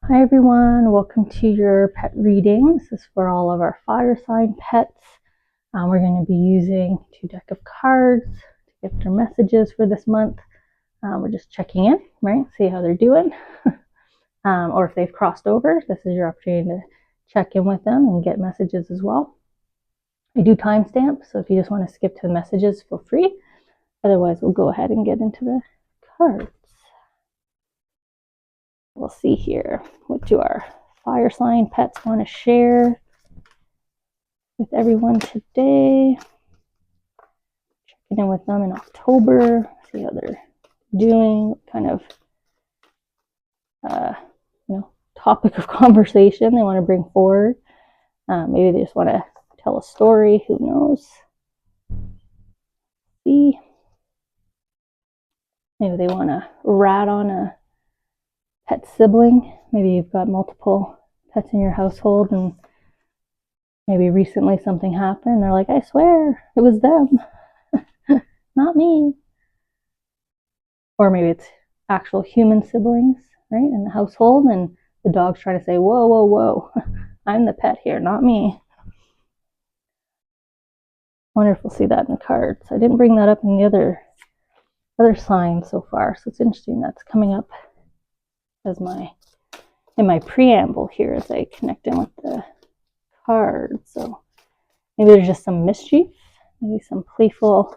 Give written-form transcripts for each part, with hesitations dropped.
Hi everyone, welcome to your pet reading. This is for all of our fire sign pets. We're going to be using 2 decks of cards to get their messages for this month. We're just checking in, right? See how they're doing. Or if they've crossed over, this is your opportunity to check in with them and get messages as well. I do timestamps, so if you just want to skip to the messages, feel free. Otherwise, we'll go ahead and get into the cards. We'll see here. What do our fire sign pets want to share with everyone today? Checking in with them in October, see how they're doing, what kind of topic of conversation they want to bring forward. Maybe they just want to tell a story, who knows. See, maybe they want to rat on a pet sibling. Maybe you've got multiple pets in your household and maybe recently something happened. They're like, I swear it was them, not me. Or maybe it's actual human siblings, right, in the household, and the dog's trying to say, whoa, whoa, whoa, I'm the pet here, not me. Wonder if we'll see that in the cards. I didn't bring that up in the other signs so far, so it's interesting that's coming up as in my preamble here as I connect in with the cards. So maybe there's just some mischief, maybe some playful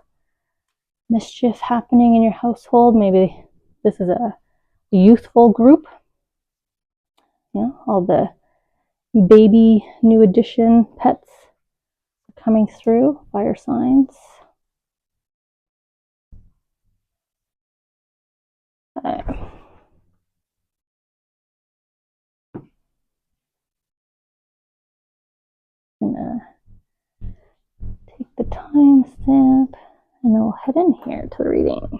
mischief happening in your household. Maybe this is a youthful group, all the baby new addition pets coming through, fire signs. I'm gonna take the timestamp and then we'll head in here to the reading.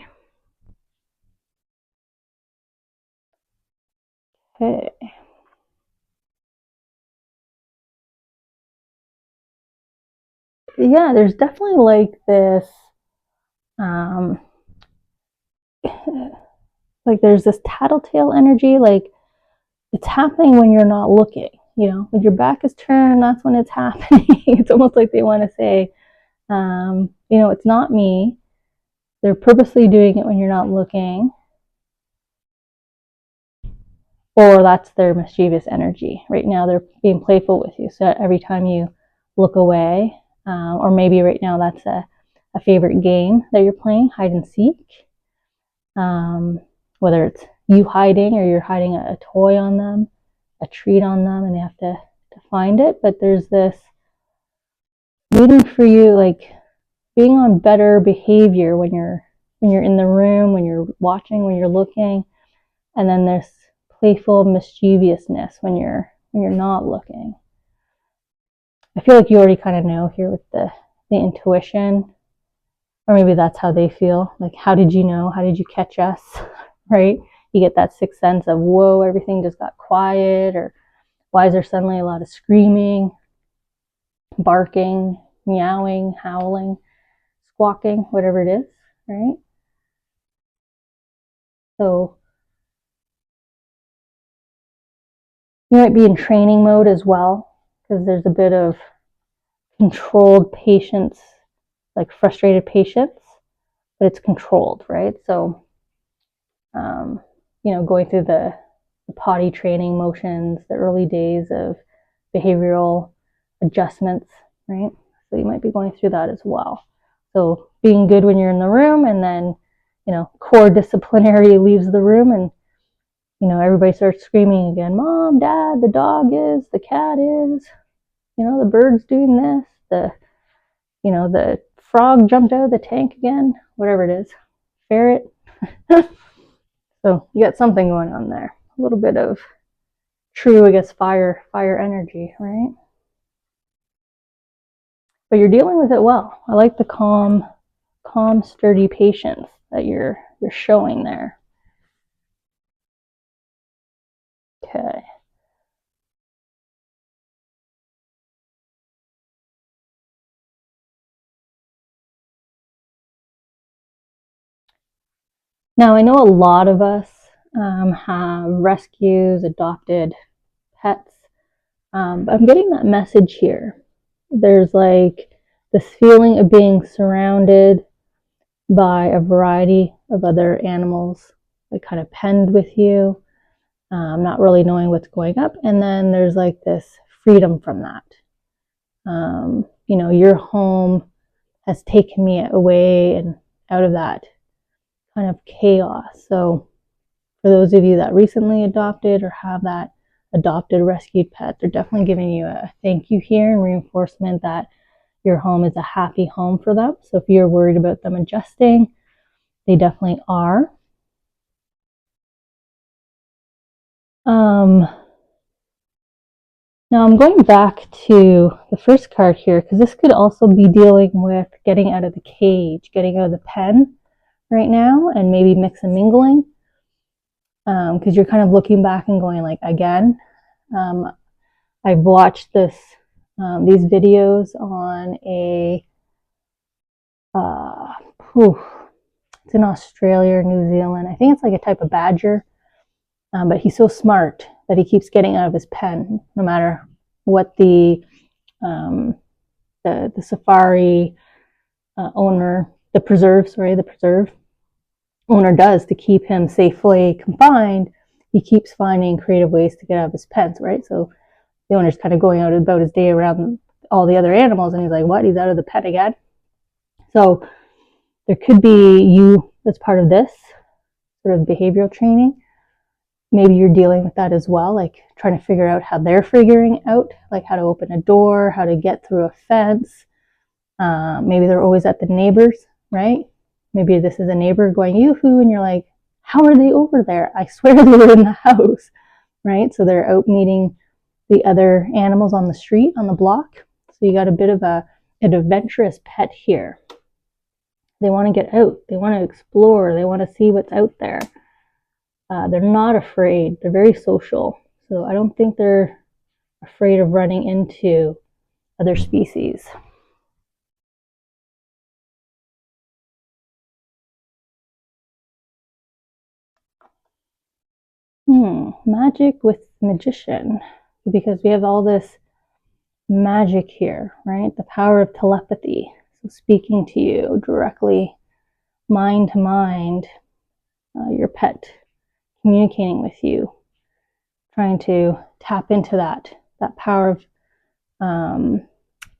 Okay. Yeah, there's definitely like this, like there's this tattletale energy, like it's happening when you're not looking, when your back is turned, that's when it's happening. It's almost like they want to say, it's not me. They're purposely doing it when you're not looking. Or that's their mischievous energy. Right now they're being playful with you. So every time you look away, or maybe right now that's a favorite game that you're playing, hide and seek. Whether it's you hiding or you're hiding a toy on them, a treat on them, and they have to find it. But there's this waiting for you, like being on better behavior when you're in the room, when you're watching, when you're looking, and then there's playful mischievousness when you're not looking. I feel like you already kind of know here with the intuition, or maybe that's how they feel. Like, how did you know? How did you catch us? Right? You get that sixth sense of, whoa, everything just got quiet, or why is there suddenly a lot of screaming, barking, meowing, howling, squawking, whatever it is, right? So you might be in training mode as well, because there's a bit of controlled patience, like frustrated patience, but it's controlled, right? So, going through the potty training motions, the early days of behavioral adjustments, right? So you might be going through that as well. So being good when you're in the room, and then, core disciplinary leaves the room, and, everybody starts screaming again, Mom, Dad, the dog is, the cat is, the bird's doing this, the frog jumped out of the tank again, whatever it is, ferret. So you got something going on there. A little bit of true, I guess, fire energy, right? But you're dealing with it well. I like the calm, sturdy patience that you're showing there. Okay. Now, I know a lot of us have rescues, adopted pets. But I'm getting that message here. There's like this feeling of being surrounded by a variety of other animals that kind of penned with you, not really knowing what's going up. And then there's like this freedom from that. You know, your home has taken me away and out of that kind of chaos. So for those of you that recently adopted or have that adopted rescued pet, they're definitely giving you a thank you here and reinforcement that your home is a happy home for them. So if you're worried about them adjusting, they definitely are. Now I'm going back to the first card here because this could also be dealing with getting out of the cage, getting out of the pen right now, and maybe mix and mingling. Because you're kind of looking back and going like, again, I've watched these videos on a, it's in Australia or New Zealand. I think it's like a type of badger, but he's so smart that he keeps getting out of his pen, no matter what the safari owner, the preserve owner does to keep him safely confined. He keeps finding creative ways to get out of his pens, right? So the owner's kind of going out about his day around all the other animals, and he's like, what? He's out of the pen again? So there could be you that's part of this sort of behavioral training. Maybe you're dealing with that as well, like trying to figure out how they're figuring out, like how to open a door, how to get through a fence. Maybe they're always at the neighbors, right? Maybe this is a neighbor going, yoo-hoo, and you're like, how are they over there? I swear they were in the house, right? So they're out meeting the other animals on the street, on the block. So you got a bit of an adventurous pet here. They want to get out. They want to explore. They want to see what's out there. They're not afraid. They're very social. So I don't think they're afraid of running into other species. Magic with magician, because we have all this magic here, right? The power of telepathy. So speaking to you directly, mind to mind, your pet communicating with you, trying to tap into that power of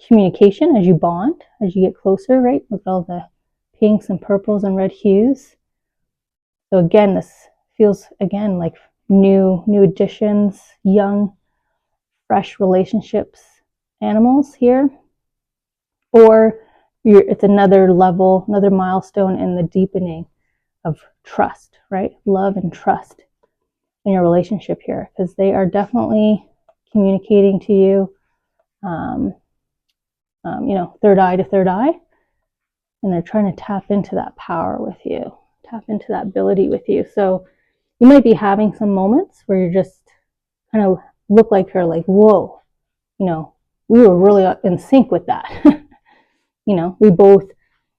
communication as you bond, as you get closer, right? Look at all the pinks and purples and red hues. So again, this feels again like new additions, young, fresh relationships, animals here. Or it's another level, another milestone in the deepening of trust, right? Love and trust in your relationship here, because they are definitely communicating to you, you know, third eye to third eye, and they're trying to tap into that power with you, tap into that ability with you. So you might be having some moments where you just kind of look like you're like, whoa, you know, we were really in sync with that. You know, we both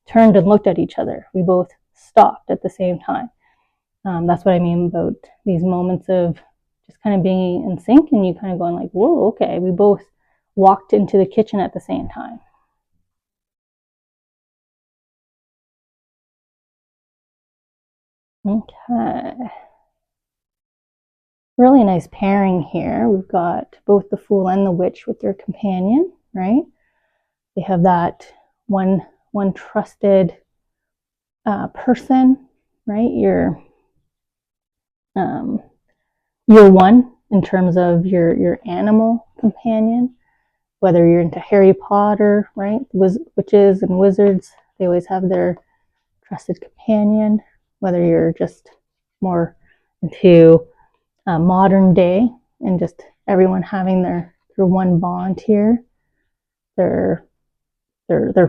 turned and looked at each other. We both stopped at the same time. That's what I mean about these moments of just kind of being in sync and you kind of going like, whoa, okay, we both walked into the kitchen at the same time. Okay. Really nice pairing here. We've got both the Fool and the Witch with their companion, right? They have that one trusted person, right? You're one in terms of your animal companion, whether you're into Harry Potter, right? Witches and wizards, they always have their trusted companion, whether you're just more into modern day and just everyone having their one bond here, their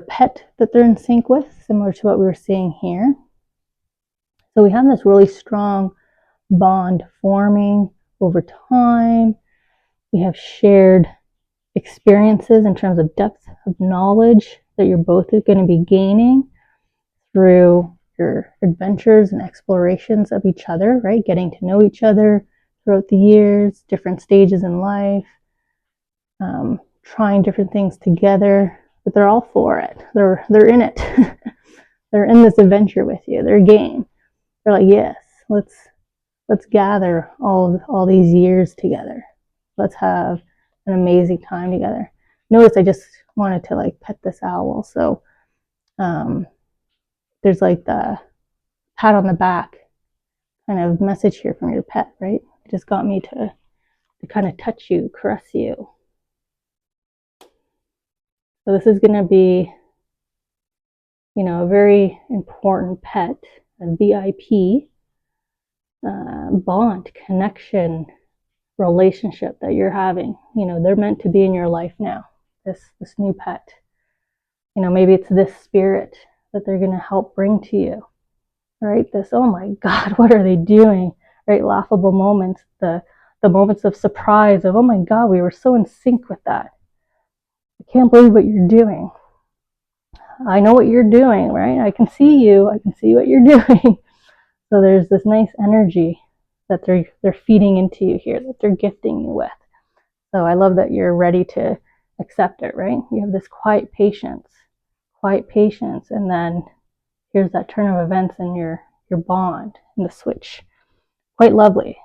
pet that they're in sync with, similar to what we were seeing here. So we have this really strong bond forming over time. We have shared experiences in terms of depth of knowledge that you're both going to be gaining through your adventures and explorations of each other, right? Getting to know each other throughout the years, different stages in life, trying different things together, but they're all for it. They're in it. They're in this adventure with you. They're game. They're like, yes, let's gather all these years together. Let's have an amazing time together. Notice I just wanted to like pet this owl. So there's like the pat on the back kind of message here from your pet, right? It just got me to kind of touch you, caress you. So this is going to be, you know, a very important pet, a VIP bond, connection, relationship that you're having. You know, they're meant to be in your life now, this new pet. You know, maybe it's this spirit that they're going to help bring to you, right? This, oh my God, what are they doing? Right? Laughable moments, the moments of surprise of, oh my God, we were so in sync with that. I can't believe what you're doing. I know what you're doing, right? I can see you. I can see what you're doing. So there's this nice energy that they're feeding into you here, that they're gifting you with. So I love that you're ready to accept it, right? You have this quiet patience, and then here's that turn of events in your bond and the switch. Quite lovely.